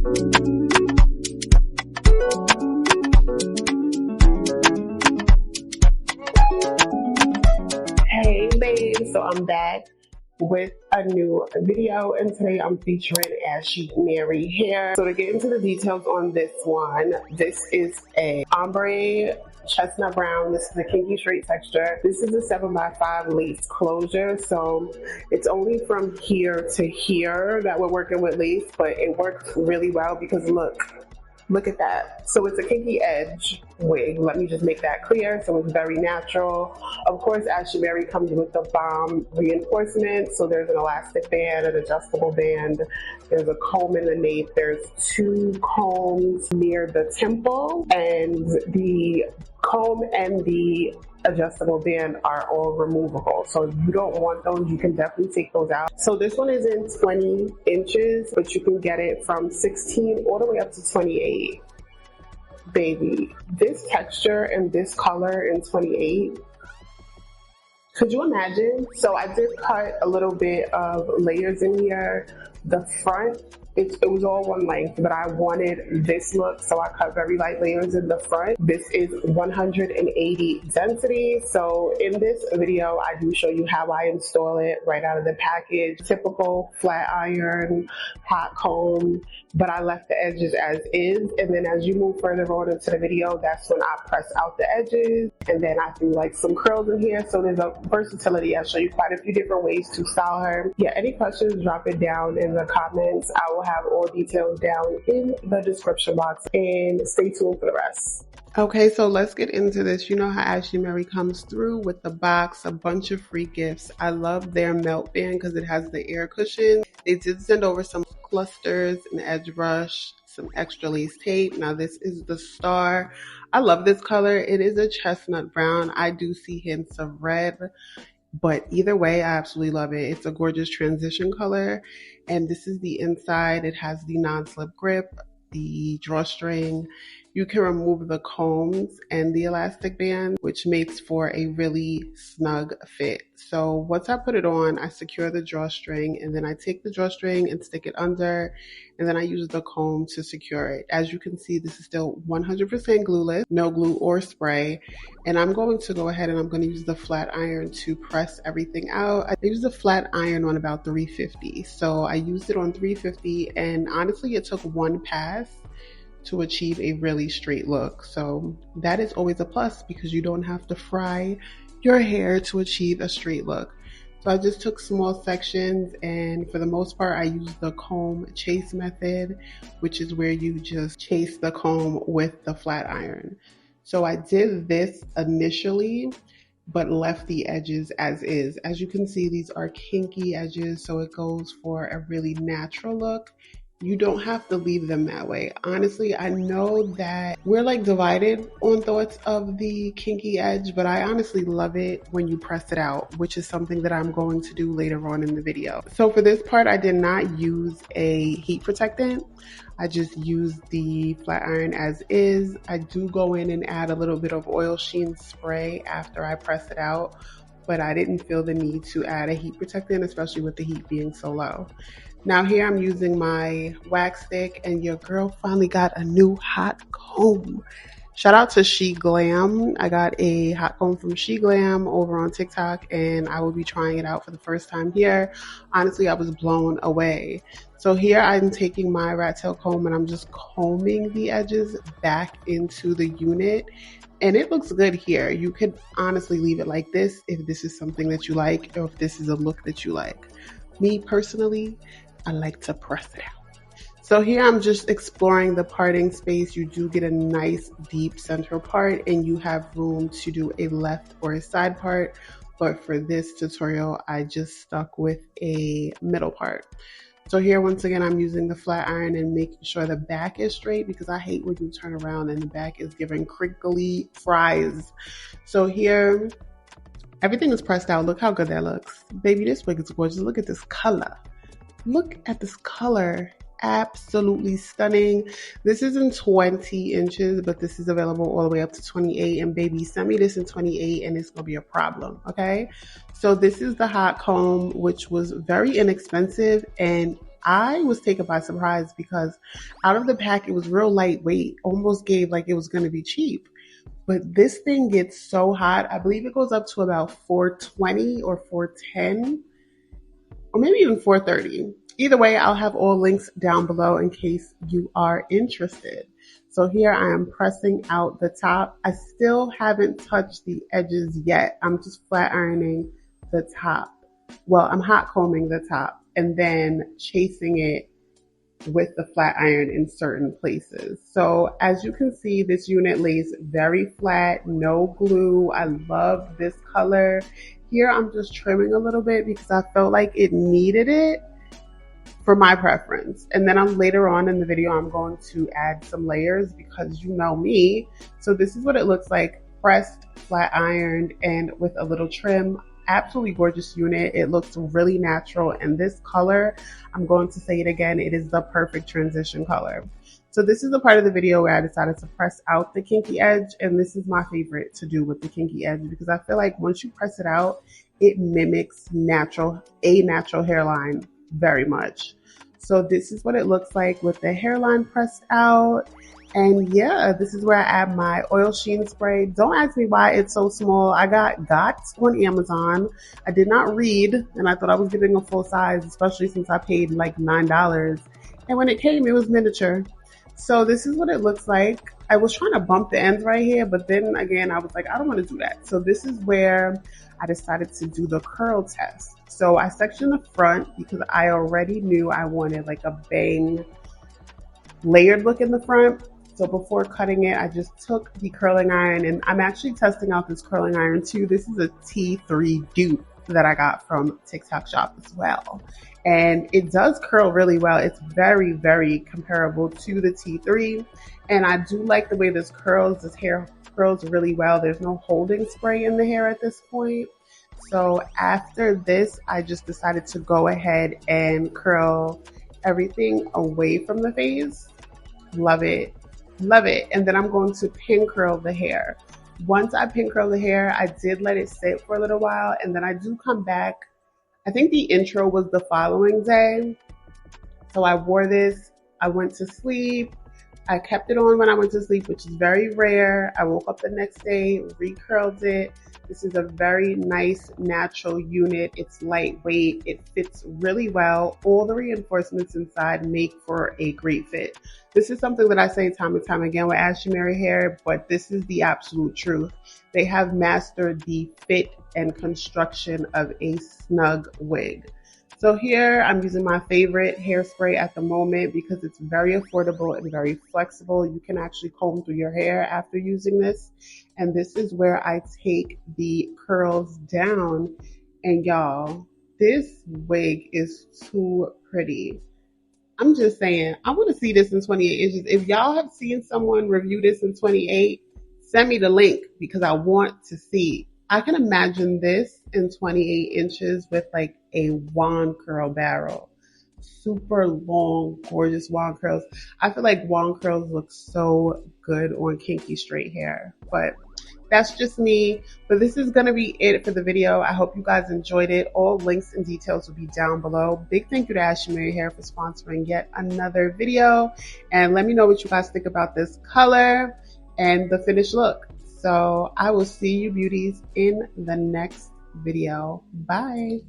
Hey babe, so I'm back with a new video, and today I'm featuring Ashimary hair. So to get into the details on this one, this is a Ombre Chestnut Brown. This is the Kinky straight texture. This is a 7x5 lace closure, so it's only from here to here that we're working with lace, but it works really well because look at that. So it's a kinky edge wig. Let me just make that clear. So it's very natural. Of course, Ashimary comes with the bomb reinforcement. So there's an elastic band, an adjustable band. There's a comb in the nape. There's 2 combs near the temple, and the comb and the adjustable band are all removable. So if you don't want those, you can definitely take those out. So this one is in 20 inches, but you can get it from 16 all the way up to 28. Baby, this texture and this color in 28, could you imagine? So I did cut a little bit of layers in here. The front, it was all one length, but I wanted this look, so I cut very light layers in the front. This is 180 density. So in this video, I do show you how I install it right out of the package. Typical flat iron, hot comb, but I left the edges as is. And then as you move further on into the video, that's when I press out the edges. And then I do like some curls in here. So there's a versatility. I'll show you quite a few different ways to style her. Yeah, any questions, drop it down in the comments. I will have all details down in the description box, and stay tuned for the rest. Okay, so let's get into this. You know how Ashimary comes through with the box, a bunch of free gifts. I love their melt band because it has the air cushion. They did send over some clusters, an edge brush, some extra lace tape. Now this is the star. I love this color. It is a chestnut brown. I do see hints of red, but either way, I absolutely love it. It's a gorgeous transition color. And this is the inside. It has the non-slip grip, the drawstring. You can remove the combs and the elastic band, which makes for a really snug fit. So once I put it on, I secure the drawstring, and then I take the drawstring and stick it under, and then I use the comb to secure it. As you can see, this is still 100% glueless, no glue or spray. And I'm going to go ahead and I'm going to use the flat iron to press everything out. I use the flat iron on about 350. So I used it on 350, and honestly, it took one pass to achieve a really straight look. So that is always a plus because you don't have to fry your hair to achieve a straight look. So I just took small sections, and for the most part I used the comb chase method, which is where you just chase the comb with the flat iron. So I did this initially but left the edges as is. As you can see, these are kinky edges, so it goes for a really natural look. You don't have to leave them that way. Honestly, I know that we're like divided on thoughts of the kinky edge, but I honestly love it when you press it out, which is something that I'm going to do later on in the video. So for this part, I did not use a heat protectant. I just used the flat iron as is. I do go in and add a little bit of oil sheen spray after I press it out, but I didn't feel the need to add a heat protectant, especially with the heat being so low. Now here I'm using my wax stick, and your girl finally got a new hot comb. Shout out to She Glam. I got a hot comb from She Glam over on TikTok, and I will be trying it out for the first time here. Honestly, I was blown away. So here I'm taking my rat tail comb and I'm just combing the edges back into the unit. And it looks good here. You could honestly leave it like this if this is something that you like, or if this is a look that you like. Me personally, I like to press it out. So here I'm just exploring the parting space. You do get a nice deep central part, and you have room to do a left or a side part. But for this tutorial, I just stuck with a middle part. So here, once again, I'm using the flat iron and making sure the back is straight, because I hate when you turn around and the back is giving crinkly fries. So here, everything is pressed out. Look how good that looks. Baby, this wig is gorgeous. Look at this color. Look at this color. Absolutely stunning. This is in 20 inches, but this is available all the way up to 28. And baby, send me this in 28 and it's gonna be a problem, okay? So this is the hot comb, which was very inexpensive, and I was taken by surprise because out of the pack, it was real lightweight, almost gave like it was going to be cheap. But this thing gets so hot. I believe it goes up to about 420 or 410 or maybe even 430. Either way, I'll have all links down below in case you are interested. So here I am pressing out the top. I still haven't touched the edges yet. I'm just flat ironing the top. Well, I'm hot combing the top and then chasing it with the flat iron in certain places. So as you can see, this unit lays very flat, no glue. I love this color. Here I'm just trimming a little bit because I felt like it needed it for my preference. And then later on in the video, I'm going to add some layers because you know me. So this is what it looks like, pressed, flat ironed, and with a little trim. Absolutely gorgeous unit. It looks really natural, and this color, I'm going to say it again, it is the perfect transition color. So this is the part of the video where I decided to press out the kinky edge, and this is my favorite to do with the kinky edge because I feel like once you press it out, it mimics a natural hairline very much. So this is what it looks like with the hairline pressed out. And yeah, this is where I add my oil sheen spray. Don't ask me why it's so small. I got on Amazon. I did not read, and I thought I was getting a full size, especially since I paid like $9. And when it came, it was miniature. So this is what it looks like. I was trying to bump the ends right here, but then again, I was like, I don't want to do that. So this is where I decided to do the curl test. So I sectioned the front because I already knew I wanted like a bang layered look in the front. So before cutting it, I just took the curling iron, and I'm actually testing out this curling iron too. This is a T3 dupe that I got from TikTok shop as well. And it does curl really well. It's very, very comparable to the T3. And I do like the way this curls. This hair curls really well. There's no holding spray in the hair at this point. So after this, I just decided to go ahead and curl everything away from the face. Love it. Love it. And then I'm going to pin curl the hair. Once I pin curl the hair, I did let it sit for a little while, and then I do come back. I think the intro was the following day. So I wore this. I went to sleep. I kept it on when I went to sleep, which is very rare. I woke up the next day, recurled it. This is a very nice natural unit. It's lightweight. It fits really well. All the reinforcements inside make for a great fit. This is something that I say time and time again with Ashimary hair, but this is the absolute truth. They have mastered the fit and construction of a snug wig. So here I'm using my favorite hairspray at the moment because it's very affordable and very flexible. You can actually comb through your hair after using this. And this is where I take the curls down. And y'all, this wig is too pretty. I'm just saying, I want to see this in 28 inches. If y'all have seen someone review this in 28, send me the link because I want to see. I can imagine this in 28 inches with like a wand curl barrel. Super long, gorgeous wand curls. I feel like wand curls look so good on kinky straight hair, but that's just me. But this is going to be it for the video. I hope you guys enjoyed it. All links and details will be down below. Big thank you to Ashimary Hair for sponsoring yet another video. And let me know what you guys think about this color and the finished look. So I will see you beauties in the next video. Bye.